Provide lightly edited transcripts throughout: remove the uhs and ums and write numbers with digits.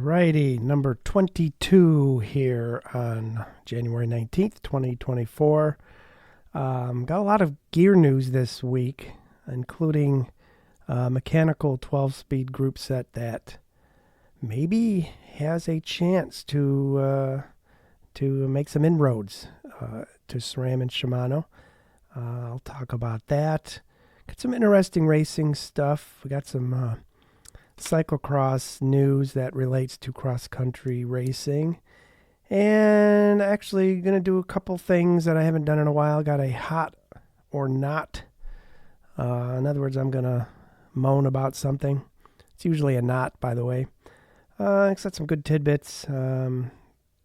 Alrighty, number 22 here on January 19th, 2024. Got a lot of gear news this week, including a mechanical 12-speed group set that maybe has a chance to make some inroads to SRAM and Shimano. I'll talk about that. Got some interesting racing stuff. We got some cyclocross news that relates to cross-country racing. And actually going to do a couple things that I haven't done in a while. Got a hot or not. In other words, I'm going to moan about something. It's usually a not, by the way. It's got some good tidbits.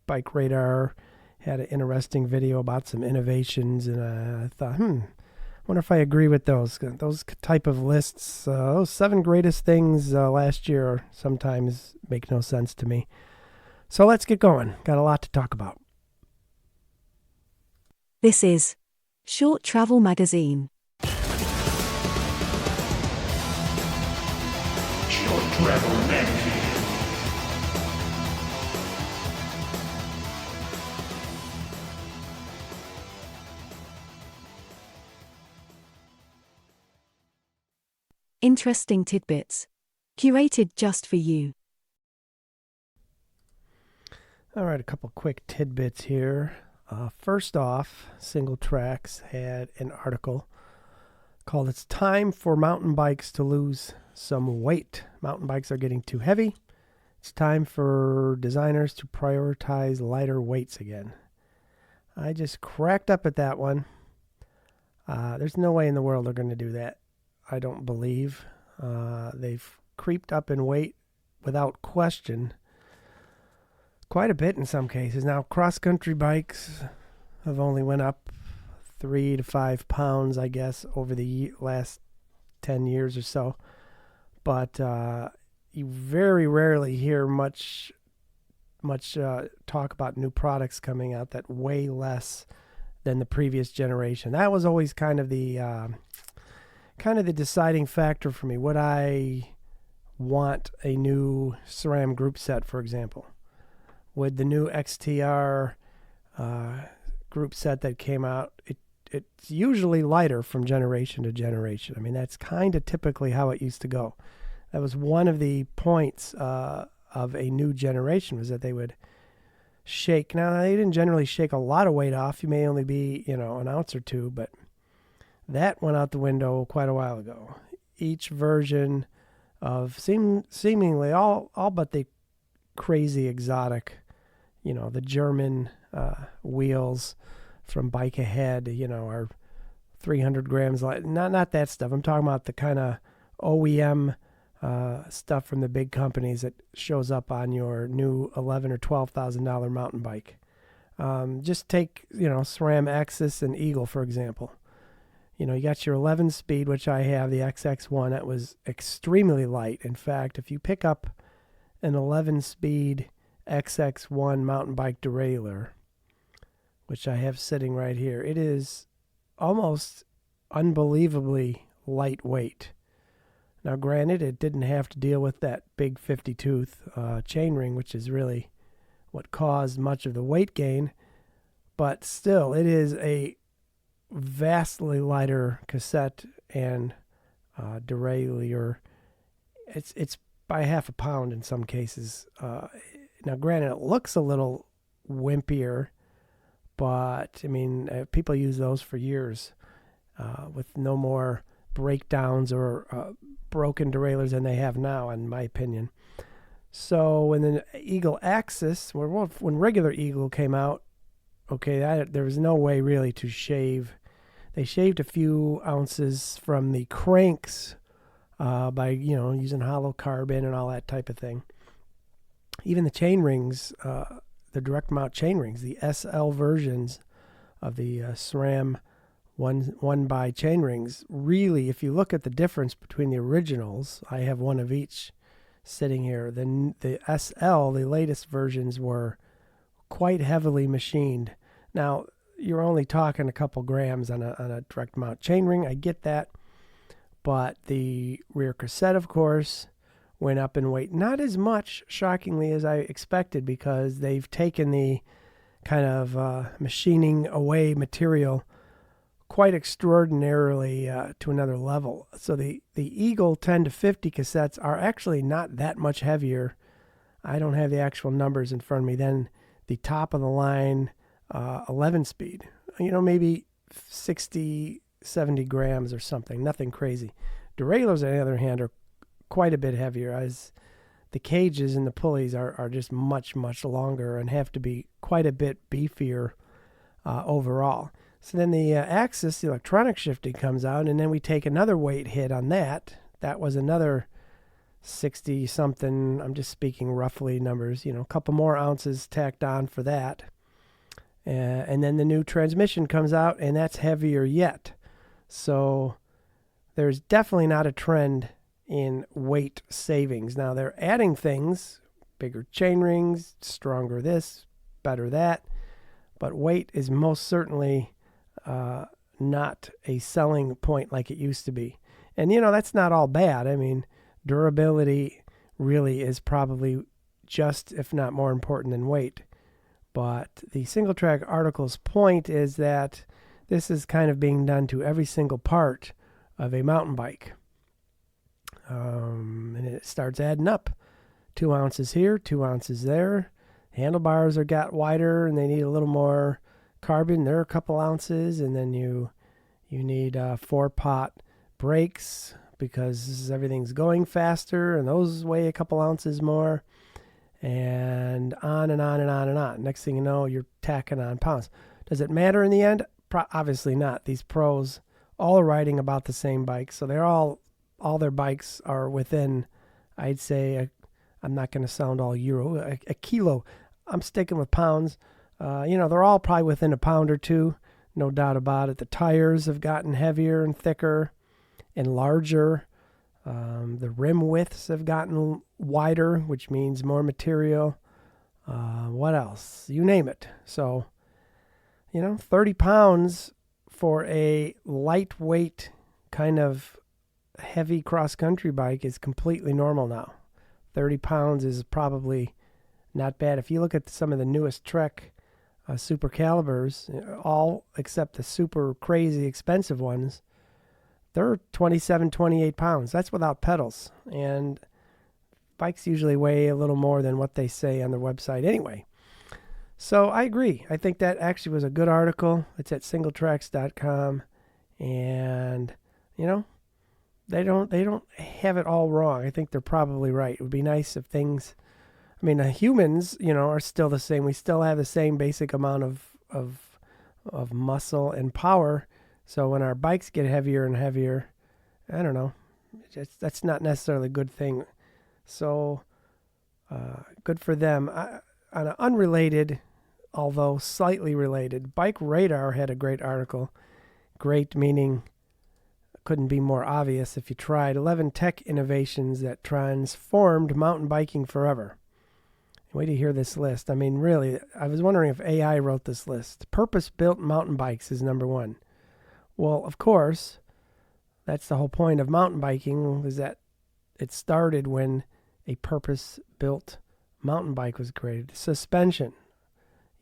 Bike Radar had an interesting video about some innovations, and I thought, wonder if I agree with those type of lists. Those 7 greatest things last year sometimes make no sense to me. So let's get going. Got a lot to talk about. This is Short Travel Magazine. Short Travel Magazine. Interesting tidbits. Curated just for you. All right, a couple quick tidbits here. First off, Single Tracks had an article called "It's Time for Mountain Bikes to Lose Some Weight. Mountain bikes are getting too heavy. It's time for designers to prioritize lighter weights again." I just cracked up at that one. There's no way in the world they're going to do that. I don't believe. They've creeped up in weight without question quite a bit in some cases. Now, cross-country bikes have only went up 3 to 5 pounds, I guess, over the last 10 years or so. But you very rarely hear much talk about new products coming out that weigh less than the previous generation. That was always kind of the deciding factor for me. Would I want a new SRAM group set, for example? Would the new XTR group set that came out, it's usually lighter from generation to generation. I mean, that's kind of typically how it used to go. That was one of the points of a new generation, was that they would shake. Now, they didn't generally shake a lot of weight off. You may only be, an ounce or two, but that went out the window quite a while ago. Each version of seemingly all but the crazy exotic, the German wheels from Bike Ahead, are 300 grams light. Not that stuff. I'm talking about the kind of OEM stuff from the big companies that shows up on your new $11,000 or $12,000 mountain bike. Just take, SRAM Axis and Eagle, for example. You got your 11-speed, which I have, the XX1. That was extremely light. In fact, if you pick up an 11-speed XX1 mountain bike derailleur, which I have sitting right here, it is almost unbelievably lightweight. Now, granted, it didn't have to deal with that big 50-tooth chainring, which is really what caused much of the weight gain, but still, it is a vastly lighter cassette and derailleur. It's by half a pound in some cases. Now, granted, it looks a little wimpier, but I mean, people use those for years with no more breakdowns or broken derailleurs than they have now, in my opinion. So when the Eagle Axis, when regular Eagle came out, there was no way really to shave. They shaved a few ounces from the cranks by using hollow carbon and all that type of thing. Even the chain rings, the direct mount chain rings, the SL versions of the SRAM one by chain rings, really, if you look at the difference between the originals, I have one of each sitting here. Then the SL, the latest versions, were quite heavily machined. Now, you're only talking a couple grams on a direct mount chainring. I get that. But the rear cassette, of course, went up in weight. Not as much, shockingly, as I expected, because they've taken the kind of machining away material quite extraordinarily to another level. So the Eagle 10 to 50 cassettes are actually not that much heavier. I don't have the actual numbers in front of me. Then the top of the line 11 speed, maybe 60, 70 grams or something, nothing crazy. Derailleurs, on the other hand, are quite a bit heavier, as the cages and the pulleys are just much, much longer and have to be quite a bit beefier overall. So then the axis, the electronic shifting, comes out, and then we take another weight hit on that. That was another 60 something. I'm just speaking roughly numbers, a couple more ounces tacked on for that. And then the new transmission comes out, and that's heavier yet. So there's definitely not a trend in weight savings. Now they're adding things, bigger chain rings, stronger this, better that, but weight is most certainly not a selling point like it used to be. And that's not all bad. I mean, durability really is probably just, if not more important than weight. But the single track article's point is that this is kind of being done to every single part of a mountain bike. And it starts adding up. 2 ounces here, 2 ounces there. Handlebars are got wider and they need a little more carbon. They're a couple ounces. And then you need 4-pot brakes because everything's going faster, and those weigh a couple ounces more. And on and on and on and on. Next thing you know, you're tacking on pounds. Does it matter in the end? Obviously not. These pros all are riding about the same bike, so they're all their bikes are within, I'd say, I'm not going to sound all Euro, a kilo. I'm sticking with pounds. They're all probably within a pound or two, no doubt about it. The tires have gotten heavier and thicker and larger. The rim widths have gotten wider, which means more material. What else? You name it. So, 30 pounds for a lightweight kind of heavy cross-country bike is completely normal now. 30 pounds is probably not bad. If you look at some of the newest Trek super calibers, all except the super crazy expensive ones, they're 27, 28 pounds. That's without pedals. And bikes usually weigh a little more than what they say on their website anyway. So I agree. I think that actually was a good article. It's at singletracks.com. And, they don't have it all wrong. I think they're probably right. It would be nice if things, humans, are still the same. We still have the same basic amount of muscle and power. So when our bikes get heavier and heavier, I don't know, that's not necessarily a good thing. So good for them. On an unrelated, although slightly related, Bike Radar had a great article. Great meaning couldn't be more obvious if you tried. 11 tech innovations that transformed mountain biking forever. Wait to hear this list. Really, I was wondering if AI wrote this list. Purpose-built mountain bikes is number 1. Well, of course, that's the whole point of mountain biking, is that it started when a purpose-built mountain bike was created. Suspension.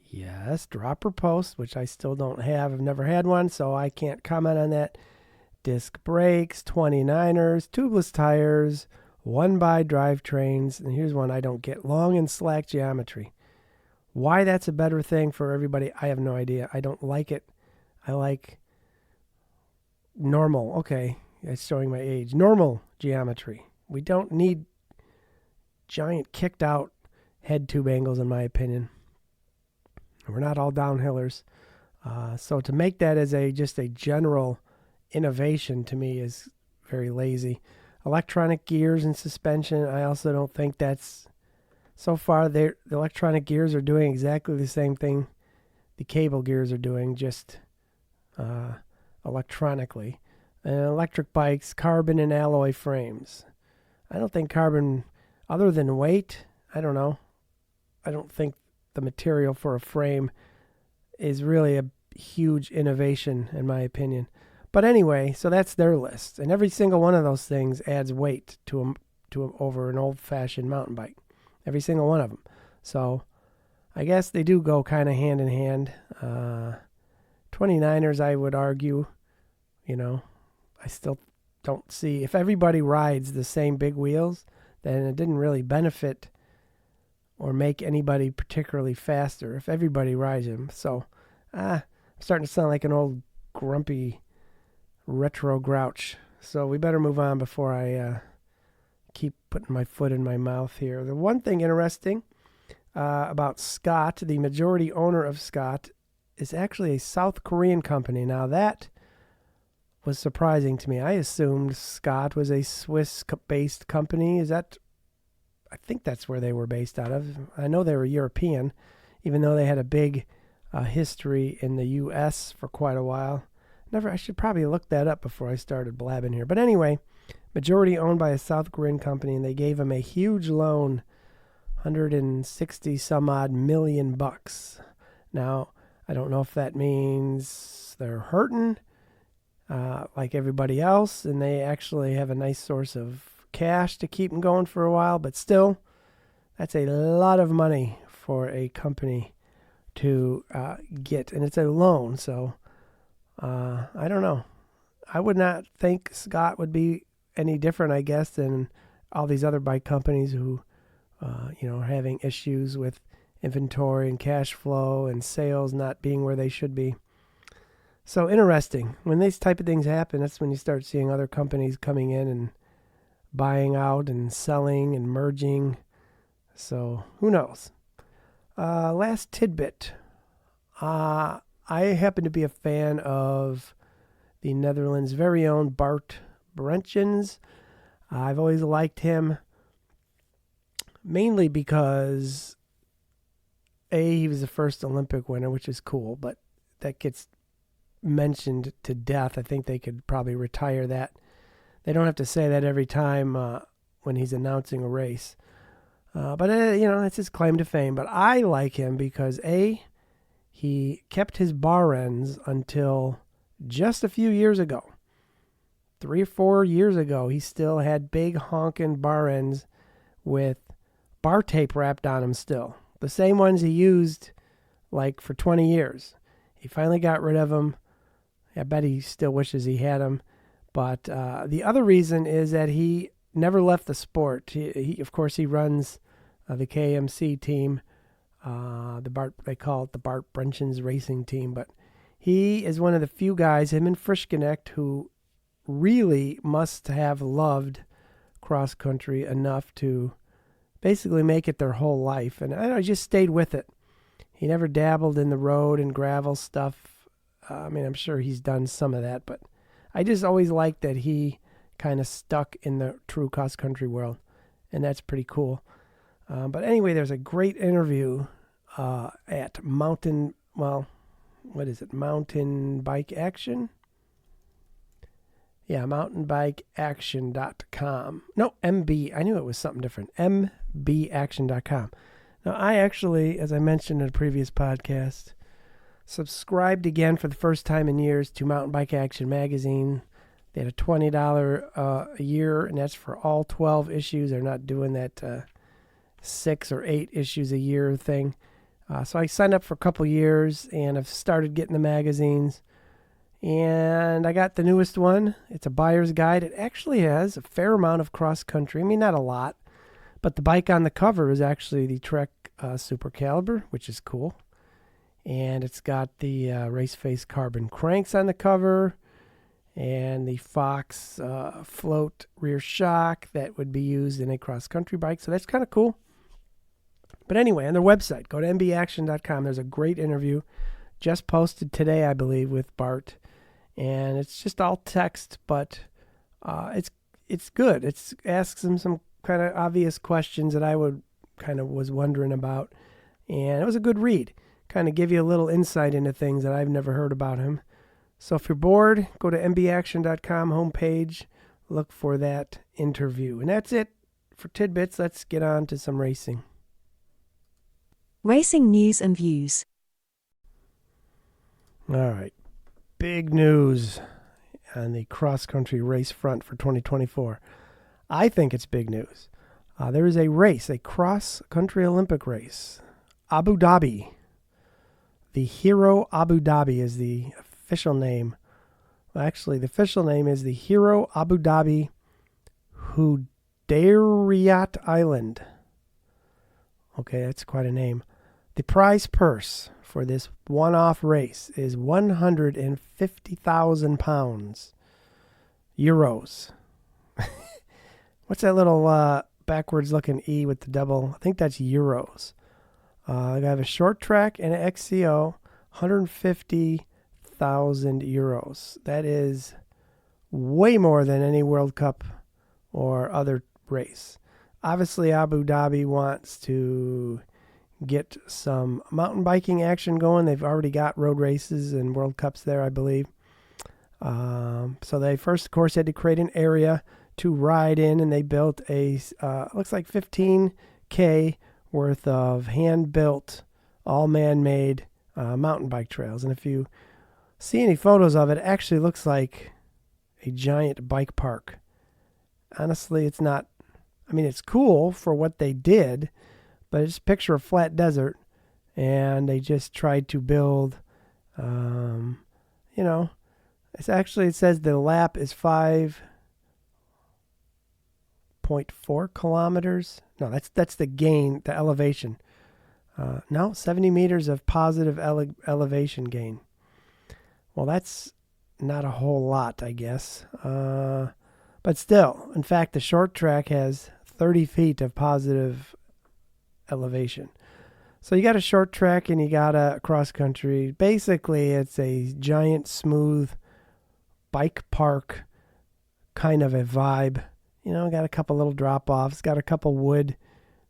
Yes, dropper post, which I still don't have. I've never had one, so I can't comment on that. Disc brakes, 29ers, tubeless tires, 1x drivetrains, and here's one I don't get. Long and slack geometry. Why that's a better thing for everybody, I have no idea. I don't like it. I like normal. Okay, it's showing my age. Normal geometry. We don't need giant kicked out head tube angles, in my opinion. We're not all downhillers. So to make that as just a general innovation, to me, is very lazy. Electronic gears and suspension, I also don't think that's... So far, the electronic gears are doing exactly the same thing the cable gears are doing, just electronically. And electric bikes, carbon and alloy frames. I don't think carbon, other than weight, I don't know. I don't think the material for a frame is really a huge innovation, in my opinion. But anyway, so that's their list. And every single one of those things adds weight to over an old-fashioned mountain bike. Every single one of them. So I guess they do go kind of hand in hand. 29ers, I would argue, I still don't see, if everybody rides the same big wheels, then it didn't really benefit or make anybody particularly faster if everybody rides them. So I'm starting to sound like an old grumpy retro grouch. So we better move on before I keep putting my foot in my mouth here. The one thing interesting about Scott, the majority owner of Scott, is actually a South Korean company. Now that was surprising to me. I assumed Scott was a Swiss-based company. I think that's where they were based out of. I know they were European, even though they had a big history in the U.S. for quite a while. I should probably look that up before I started blabbing here. But anyway, majority owned by a South Korean company, and they gave him a huge loan, 160 some odd million bucks. Now, I don't know if that means they're hurting like everybody else, and they actually have a nice source of cash to keep them going for a while, but still, that's a lot of money for a company to get, and it's a loan, so I don't know. I would not think Scott would be any different, I guess, than all these other bike companies who, are having issues with inventory and cash flow and sales not being where they should be. So interesting. When these type of things happen, that's when you start seeing other companies coming in and buying out and selling and merging. So who knows? Last tidbit. I happen to be a fan of the Netherlands' very own Bart Brentjens. I've always liked him, mainly because he was the first Olympic winner, which is cool, but that gets mentioned to death. I think they could probably retire that. They don't have to say that every time when he's announcing a race. But it's his claim to fame. But I like him because, he kept his bar ends until just a few years ago. 3 or 4 years ago, he still had big honking bar ends with bar tape wrapped on them still. The same ones he used like for 20 years. He finally got rid of them. I bet he still wishes he had them. But the other reason is that he never left the sport. He of course, he runs the KMC team. They call it the Bart Brentjens racing team. But he is one of the few guys, him and Frischknecht, who really must have loved cross country enough to basically make it their whole life. And I just stayed with it. He never dabbled in the road and gravel stuff. I'm sure he's done some of that, but I just always liked that he kind of stuck in the true cross country world, and that's pretty cool. But anyway, there's a great interview at Mountain Bike Action? Yeah, mountainbikeaction.com. No, MB. I knew it was something different. MBAction.com. Now, I actually, as I mentioned in a previous podcast, subscribed again for the first time in years to Mountain Bike Action magazine. They had a $20 a year, and that's for all 12 issues. They're not doing that 6 or 8 issues a year thing. So I signed up for a couple years, and I've started getting the magazines. And I got the newest one. It's a buyer's guide. It actually has a fair amount of cross country. Not a lot, but the bike on the cover is actually the Trek Super Caliber, which is cool. And it's got the Race Face carbon cranks on the cover, and the Fox float rear shock that would be used in a cross country bike. So that's kind of cool. But anyway, on their website, go to mbaction.com. There's a great interview just posted today, I believe, with Bart. And it's just all text, but it's good. It asks him some kind of obvious questions that I was wondering about. And it was a good read. Kind of give you a little insight into things that I've never heard about him. So if you're bored, go to mbaction.com homepage, look for that interview. And that's it for tidbits. Let's get on to some racing. Racing news and views. All right. Big news on the cross-country race front for 2024. I think it's big news. There is a race, a cross-country Olympic race. Abu Dhabi. The Hero Abu Dhabi is the official name. Well, actually, the official name is the Hero Abu Dhabi Hudayriyat Island. Okay, that's quite a name. The prize purse for this one-off race is 150,000 pounds. Euros. What's that little backwards-looking E with the double? I think that's euros. I have a short track and an XCO, 150,000 euros. That is way more than any World Cup or other race. Obviously, Abu Dhabi wants to get some mountain biking action going. They've already got road races and World Cups there, I believe. So they first, of course, had to create an area to ride in, and they built a, looks like 15K worth of hand-built, all man-made mountain bike trails. And if you see any photos of it, it actually looks like a giant bike park. Honestly, it's not, I mean, it's cool for what they did, but just picture a flat desert, and they just tried to build, it's actually, it says the lap is 5.4 kilometers. No, that's the gain, the elevation. No, 70 meters of positive elevation gain. Well, that's not a whole lot, I guess. But still, in fact, the short track has 30 feet of positive elevation. So you got a short track and you got a cross country. Basically, it's a giant, smooth bike park kind of a vibe. Got a couple little drop-offs, got a couple wood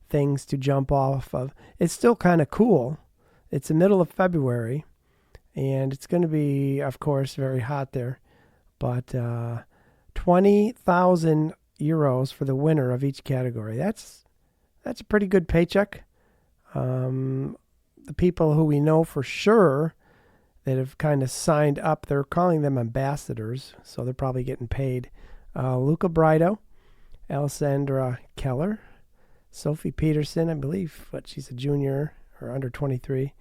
things to jump off of. It's still kind of cool. It's the middle of February, and it's going to be, of course, very hot there. But 20,000 euros for the winner of each category. That's a pretty good paycheck. The people who we know for sure that have kind of signed up, they're calling them ambassadors, so they're probably getting paid. Luca Brido, Alessandra Keller, Sophie Peterson, I believe, but she's a junior or under 23.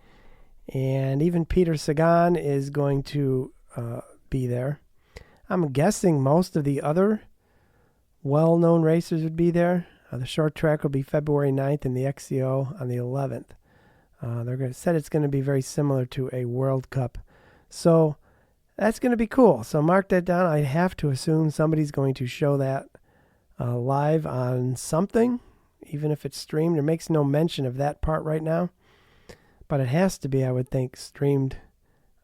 And even Peter Sagan is going to be there. I'm guessing most of the other well-known racers would be there. The short track will be February 9th and the XCO on the 11th. They're said it's going to be very similar to a World Cup. So that's going to be cool. So mark that down. I have to assume somebody's going to show that live on something, even if it's streamed. It makes no mention of that part right now. But it has to be, I would think, streamed.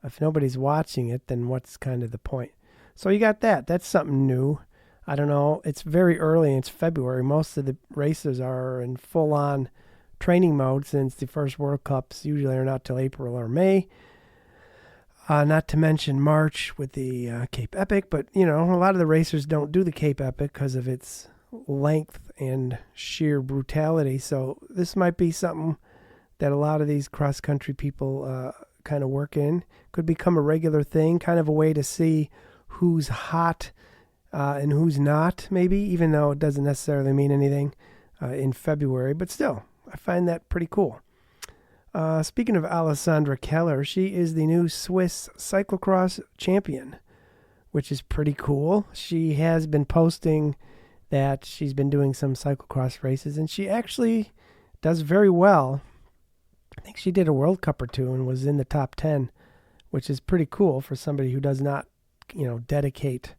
If nobody's watching it, then what's kind of the point? So you got that. That's something new. I don't know. It's very early. It's February. Most of the racers are in full-on training mode since the first World Cups usually are not till April or May. Not to mention March with the Cape Epic. But, a lot of the racers don't do the Cape Epic because of its length and sheer brutality. So this might be something that a lot of these cross-country people kind of work in. Could become a regular thing, kind of a way to see who's hot and who's not, maybe, even though it doesn't necessarily mean anything in February. But still, I find that pretty cool. Speaking of Alessandra Keller, she is the new Swiss cyclocross champion, which is pretty cool. She has been posting that she's been doing some cyclocross races, and she actually does very well. I think she did a World Cup or two and was in the top 10, which is pretty cool for somebody who does not, dedicate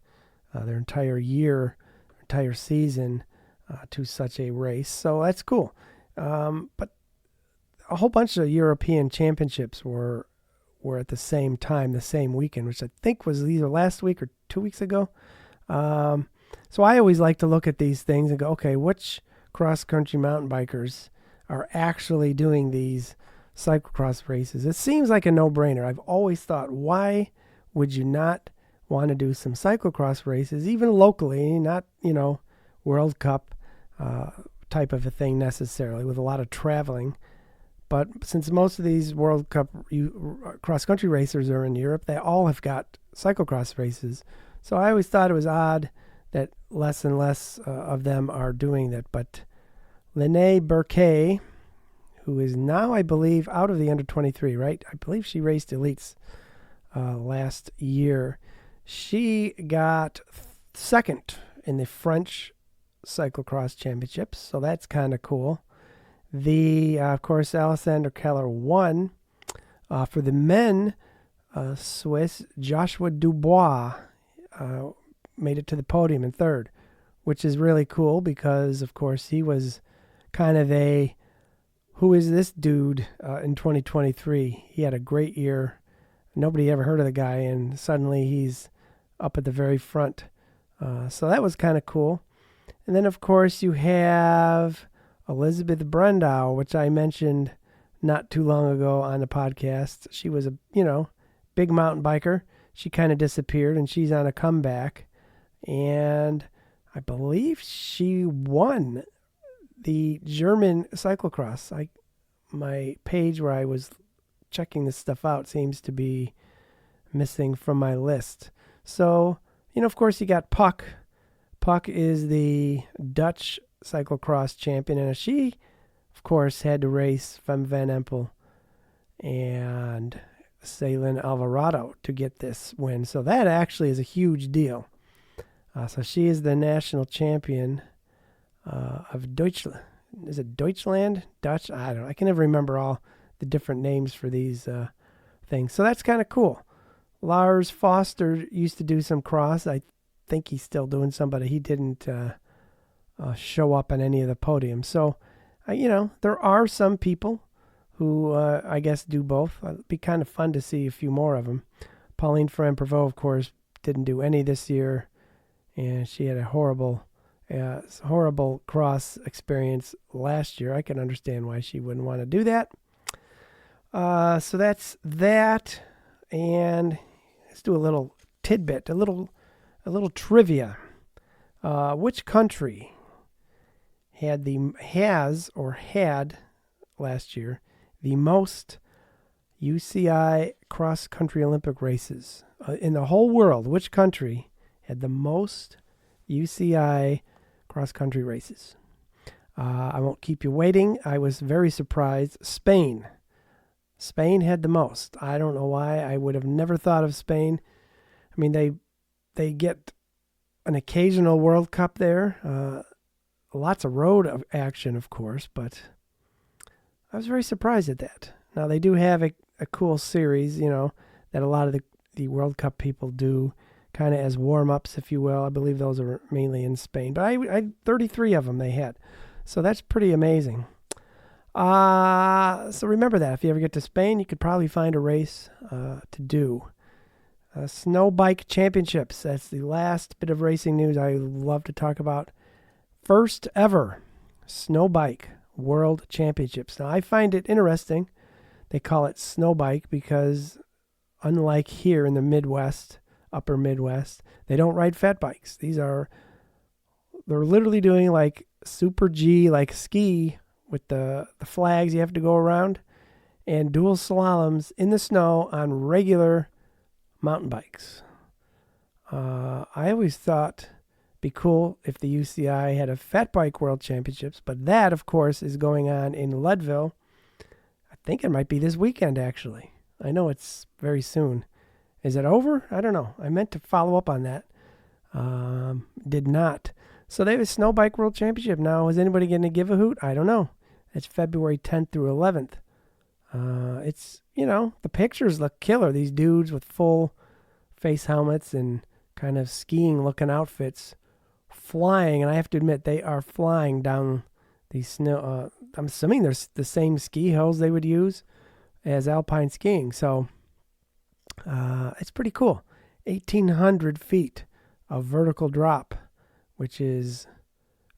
their entire year, entire season to such a race. So that's cool. But a whole bunch of European championships were at the same time, the same weekend, which I think was either last week or 2 weeks ago. So I always like to look at these things and go, okay, which cross-country mountain bikers are actually doing these cyclocross races? It seems like a no-brainer. I've always thought, why would you not want to do some cyclocross races, even locally, not, World Cup type of a thing necessarily, with a lot of traveling. But since most of these World Cup cross-country racers are in Europe, they all have got cyclocross races. So I always thought it was odd that less and less of them are doing that. But Lene Burke, who is now, I believe, out of the under 23, right? I believe she raced elites last year. She got second in the French cyclocross championships, so that's kind of cool. Of course, Alexander Keller won. For the men, Swiss Joshua Dubois made it to the podium in third, which is really cool because, of course, he was kind of a who is this dude in 2023. He had a great year. Nobody ever heard of the guy, and suddenly he's up at the very front. So that was kind of cool. And then, of course, you have Elizabeth Brendow, which I mentioned not too long ago on the podcast. She was a, big mountain biker. She kind of disappeared, and she's on a comeback. And I believe she won the German cyclocross. My page where I was checking this stuff out seems to be missing from my list. So, of course, you got Puck. Puck is the Dutch cyclocross champion, and she, of course, had to race Fem Van Empel and Ceylin Alvarado to get this win. So that actually is a huge deal. So she is the national champion of Deutschland. Is it Deutschland? Dutch? I don't know. I can never remember all the different names for these things. So that's kind of cool. Lars Foster used to do some cross. I think he's still doing some, but he didn't show up on any of the podiums. So, there are some people who I guess do both. It'd be kind of fun to see a few more of them. Pauline Ferrand-Prévot, of course, didn't do any this year, and she had a horrible cross experience last year. I can understand why she wouldn't want to do that. So that's that, and let's do a little tidbit, a little trivia. Which country had last year the most UCI cross-country Olympic races in the whole world? Which country had the most UCI cross-country races? I won't keep you waiting. I was very surprised. Spain had the most. I don't know why. I would have never thought of Spain. I mean, they get an occasional World Cup there. Lots of road action, of course, but I was very surprised at that. Now, they do have a cool series, that a lot of the World Cup people do, kind of as warm-ups, if you will. I believe those are mainly in Spain. But I 33 of them they had. So that's pretty amazing. So remember that. If you ever get to Spain, you could probably find a race to do. Snow bike championships. That's the last bit of racing news I love to talk about. First ever snow bike world championships. Now, I find it interesting. They call it snow bike because unlike here in the Midwest, upper Midwest, they don't ride fat bikes. They're literally doing like Super G, like ski with the flags you have to go around, and dual slaloms in the snow on regular mountain bikes. I always thought it'd be cool if the UCI had a fat bike world championships, but that, of course, is going on in Leadville. I think it might be this weekend, actually. I know it's very soon. Is it over? I don't know. I meant to follow up on that. Did not. So they have a snow bike world championship. Now, is anybody going to give a hoot? I don't know. It's February 10th through 11th. It's, the pictures look killer. These dudes with full face helmets and kind of skiing looking outfits flying. And I have to admit, they are flying down these snow. I'm assuming they're the same ski hills they would use as alpine skiing. So it's pretty cool. 1,800 feet of vertical drop, which is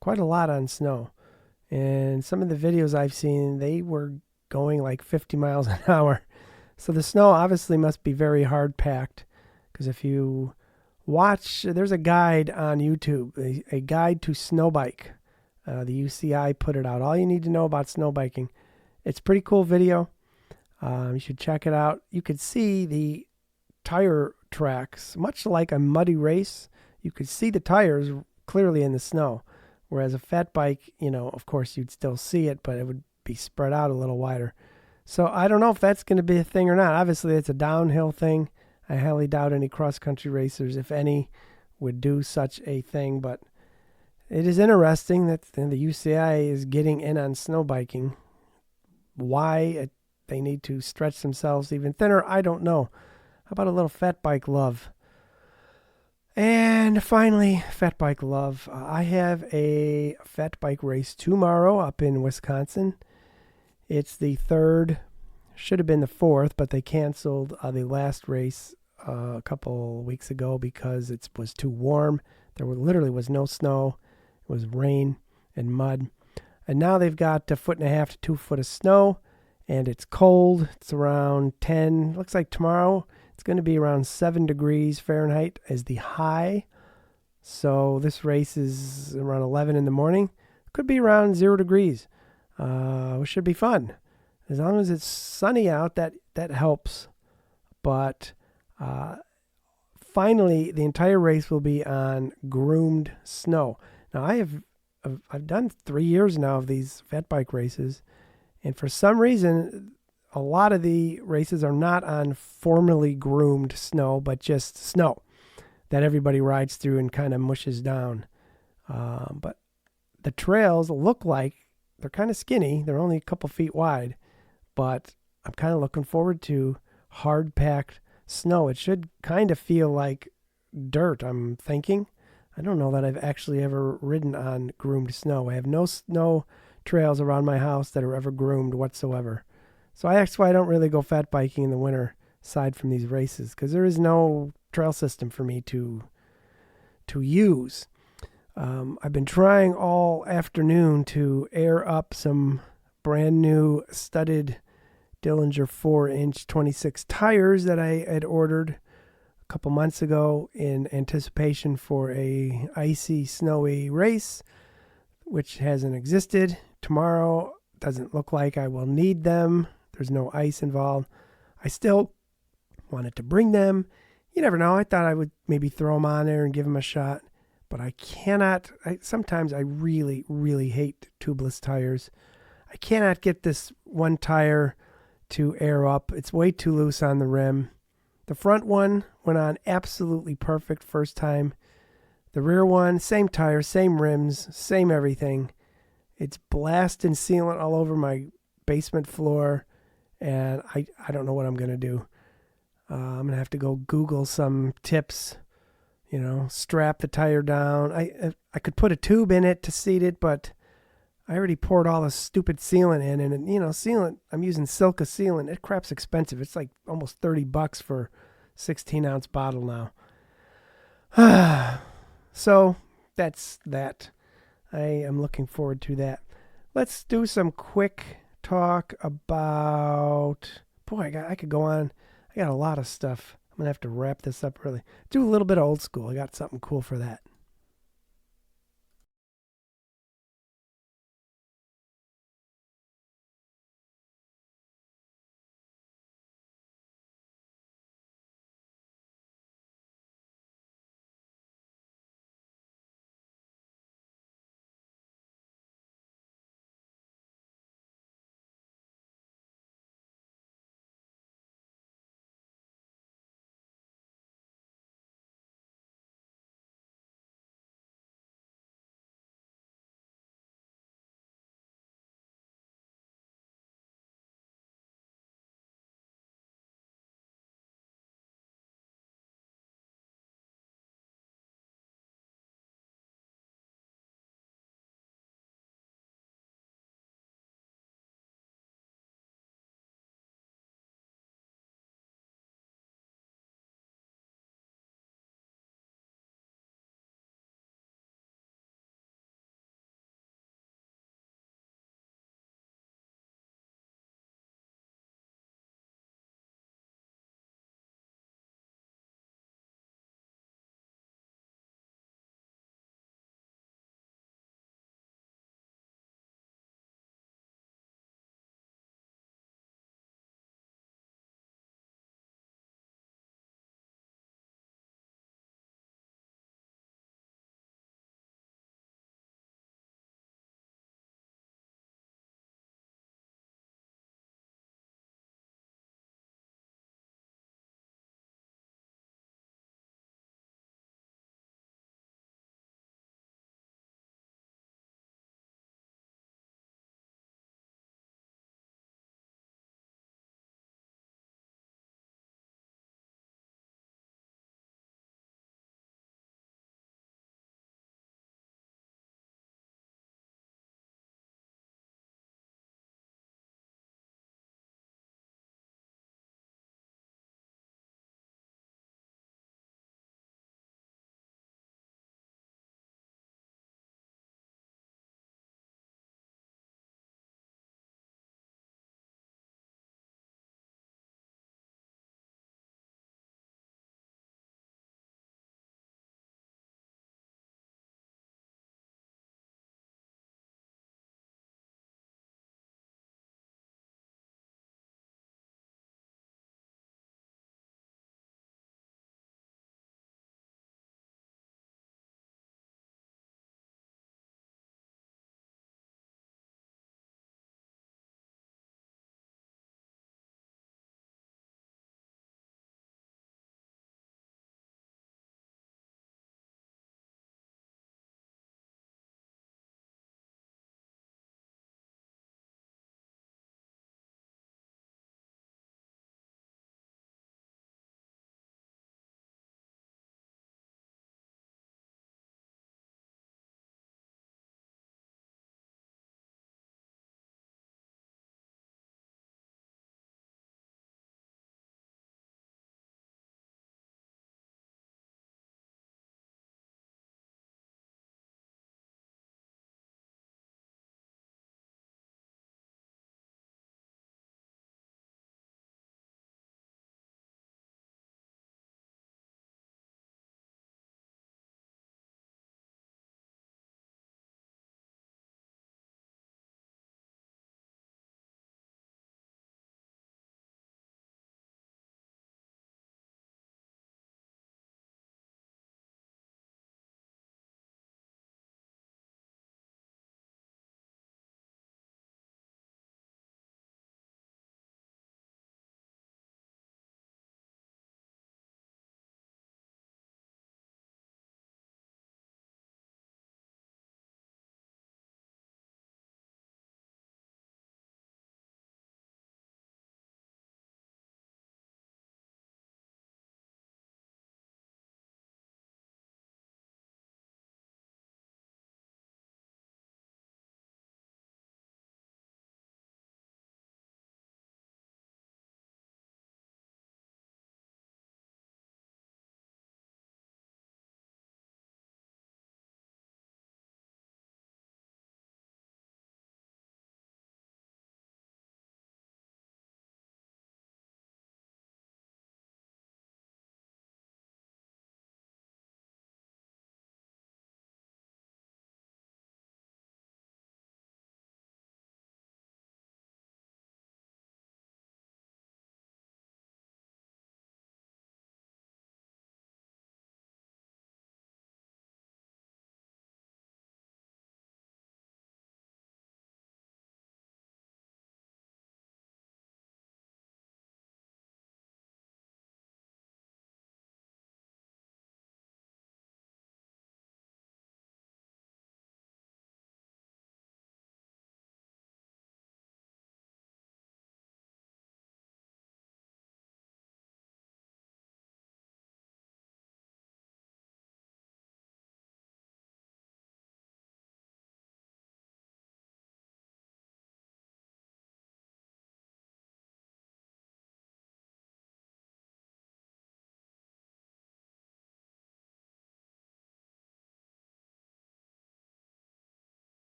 quite a lot on snow. And some of the videos I've seen, they were going like 50 miles an hour. So the snow obviously must be very hard packed, because if you watch, there's a guide on YouTube, a guide to snow bike. The UCI put it out. All you need to know about snow biking. It's a pretty cool video. You should check it out. You could see the tire tracks, much like a muddy race. you could see the tires clearly in the snow. Whereas a fat bike, of course you'd still see it, but it would be spread out a little wider. So I don't know if that's going to be a thing or not. Obviously, it's a downhill thing. I highly doubt any cross-country racers, if any, would do such a thing. But it is interesting that the UCI is getting in on snow biking. Why they need to stretch themselves even thinner, I don't know. How about a little fat bike love? And finally, fat bike love. I have a fat bike race tomorrow up in Wisconsin. It's the third, should have been the fourth, but they canceled the last race a couple weeks ago because it was too warm. There literally was no snow. It was rain and mud. And now they've got 1.5 to 2 foot of snow, and it's cold. It's around 10. Looks like tomorrow it's going to be around 7 degrees Fahrenheit as the high. So this race is around 11 in the morning. Could be around 0 degrees. It should be fun. As long as it's sunny out, that helps. But finally, the entire race will be on groomed snow. Now, I've done 3 years now of these fat bike races, and for some reason, a lot of the races are not on formally groomed snow, but just snow that everybody rides through and kind of mushes down. But the trails look like they're kind of skinny. They're only a couple feet wide, but I'm kind of looking forward to hard-packed snow. It should kind of feel like dirt, I'm thinking. I don't know that I've actually ever ridden on groomed snow. I have no snow trails around my house that are ever groomed whatsoever. So that's why I don't really go fat biking in the winter, aside from these races, because there is no trail system for me to use. I've been trying all afternoon to air up some brand new studded Dillinger 4-inch 26 tires that I had ordered a couple months ago in anticipation for a icy, snowy race, which hasn't existed. Tomorrow doesn't look like I will need them. There's no ice involved. I still wanted to bring them. You never know. I thought I would maybe throw them on there and give them a shot. But I cannot. Sometimes I really, really hate tubeless tires. I cannot get this one tire to air up. It's way too loose on the rim. The front one went on absolutely perfect first time. The rear one, same tire, same rims, same everything. It's blast and sealant all over my basement floor, and I don't know what I'm going to do. I'm going to have to go Google some tips. Strap the tire down. I could put a tube in it to seat it, but I already poured all the stupid sealant in, and sealant. I'm using Silka sealant. That crap's expensive. It's like almost $30 for 16-ounce bottle now. So that's that. I am looking forward to that. Let's do some quick talk about. Boy, I could go on. I got a lot of stuff. I'm going to have to wrap this up early. Do a little bit of old school. I got something cool for that.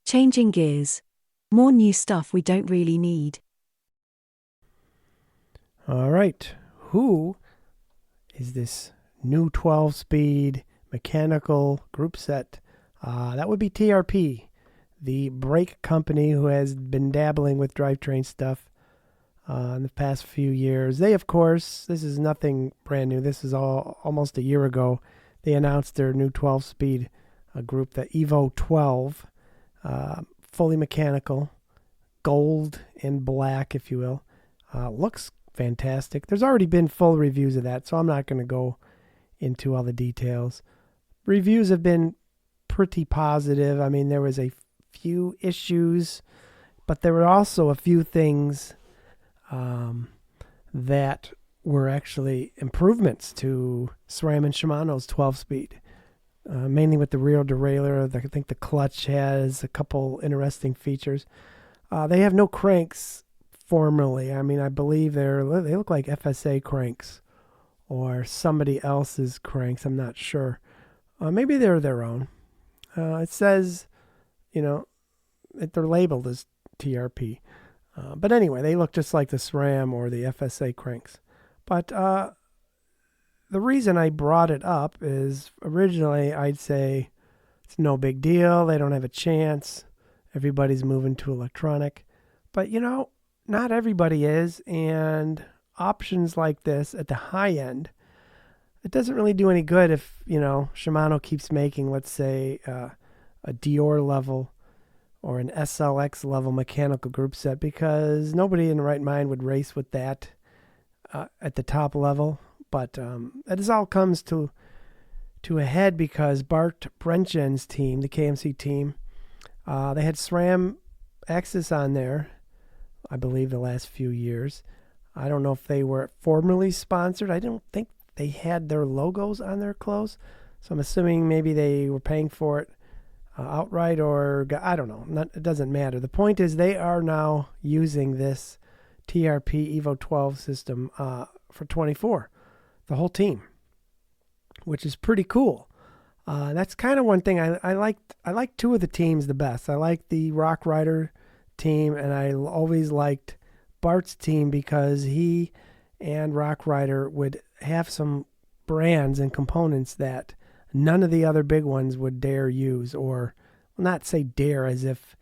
Changing gears. More new stuff we don't really need. All right. Who is this new 12-speed mechanical group set? That would be TRP, the brake company who has been dabbling with drivetrain stuff in the past few years. They, of course, this is nothing brand new. This is almost a year ago. They announced their new 12-speed group, the Evo 12, fully mechanical, gold and black, if you will. Looks fantastic. There's already been full reviews of that, so I'm not going to go into all the details. Reviews have been pretty positive. I mean, there was a few issues, but there were also a few things that were actually improvements to SRAM and Shimano's 12-speed. Mainly with the rear derailleur. I think the clutch has a couple interesting features. They have no cranks formally. I mean, I believe they look like FSA cranks or somebody else's cranks. I'm not sure. Maybe they're their own. It says, that they're labeled as TRP. But anyway, they look just like the SRAM or the FSA cranks. But the reason I brought it up is originally I'd say it's no big deal. They don't have a chance. Everybody's moving to electronic. But, not everybody is. And options like this at the high end, it doesn't really do any good if, Shimano keeps making, let's say, a Dior level or an SLX level mechanical group set, because nobody in the right mind would race with that at the top level. But that all comes to a head because Bart Brenchen's team, the KMC team, they had SRAM Axis on there, I believe, the last few years. I don't know if they were formally sponsored. I don't think they had their logos on their clothes. So I'm assuming maybe they were paying for it outright, or I don't know. It doesn't matter. The point is they are now using this TRP Evo 12 system for 24, the whole team, which is pretty cool. That's kind of one thing I liked. I like two of the teams the best. I like the Rock Rider team, and I always liked Bart's team because he and Rock Rider would have some brands and components that none of the other big ones would dare use, or not say dare as if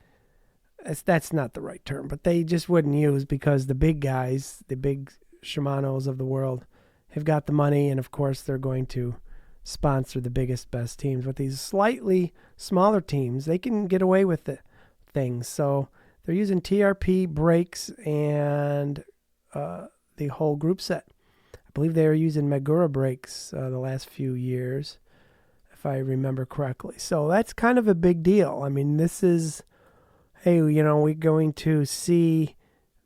that's not the right term, but they just wouldn't use because the big guys, the big Shimanos of the world, have got the money, and of course they're going to sponsor the biggest, best teams. But these slightly smaller teams, they can get away with the things. So they're using TRP brakes and the whole group set. I believe they were using Magura brakes the last few years, if I remember correctly. So that's kind of a big deal. I mean, this is, hey, we're going to see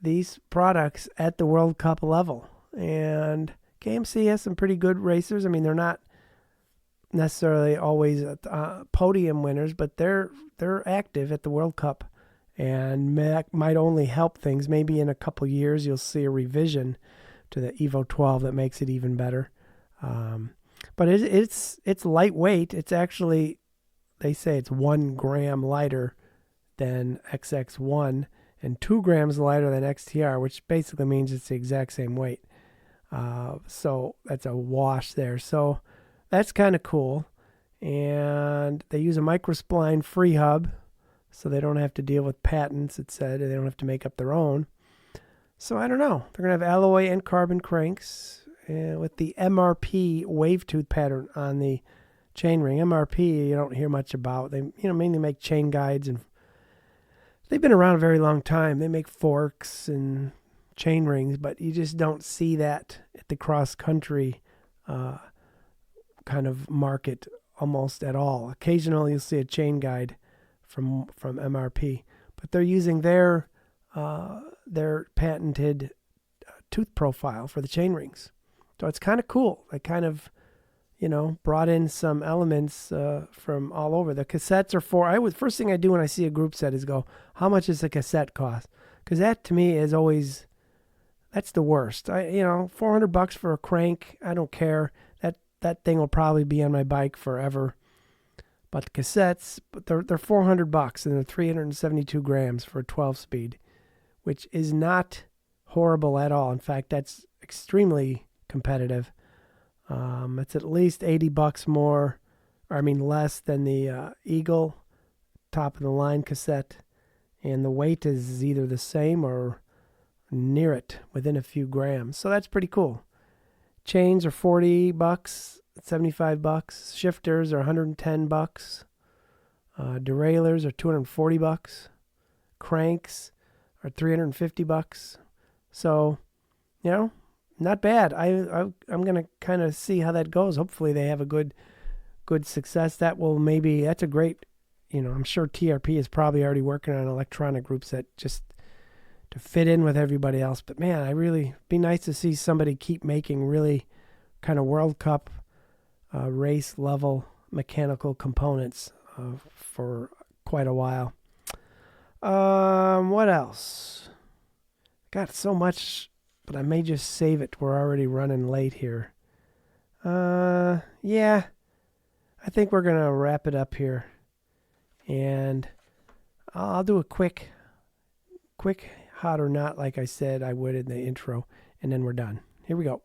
these products at the World Cup level. And KMC has some pretty good racers. I mean, they're not necessarily always podium winners, but they're active at the World Cup, and that might only help things. Maybe in a couple years you'll see a revision to the Evo 12 that makes it even better. But it's lightweight. It's actually, they say it's 1 gram lighter than XX1 and 2 grams lighter than XTR, which basically means it's the exact same weight. So that's a wash there. So that's kind of cool. And they use a microspline free hub, so they don't have to deal with patents. It said they don't have to make up their own. So I don't know. They're going to have alloy and carbon cranks with the MRP wave tooth pattern on the chainring. MRP you don't hear much about. They mainly make chain guides, and they've been around a very long time. They make forks and chain rings, but you just don't see that at the cross country kind of market almost at all. Occasionally you'll see a chain guide from MRP, but they're using their patented tooth profile for the chain rings. So it's kind of cool. They kind of, brought in some elements from all over. The cassettes are first thing I do when I see a group set is go, how much does the cassette cost? Because that to me is always, that's the worst. $400 for a crank, I don't care. That thing will probably be on my bike forever. But cassettes, they're $400 and they're 372 grams for a 12 speed, which is not horrible at all. In fact, that's extremely competitive. It's at least $80 more, or I mean less than the Eagle top of the line cassette, and the weight is either the same or near it, within a few grams. So that's pretty cool. Chains are $40, $75. Shifters are $110. Derailleurs are $240. Cranks are $350. So, not bad. I'm gonna kind of see how that goes. Hopefully they have a good success. That's a great. I'm sure TRP is probably already working on an electronic group set just to fit in with everybody else. But man, be nice to see somebody keep making really kind of World Cup race level mechanical components for quite a while. What else? Got so much, but I may just save it. We're already running late here. Yeah, I think we're gonna wrap it up here, and I'll do a quick hot or not, like I said I would in the intro, and then we're done. Here we go.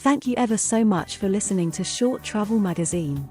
Thank you ever so much for listening to Short Travel Magazine.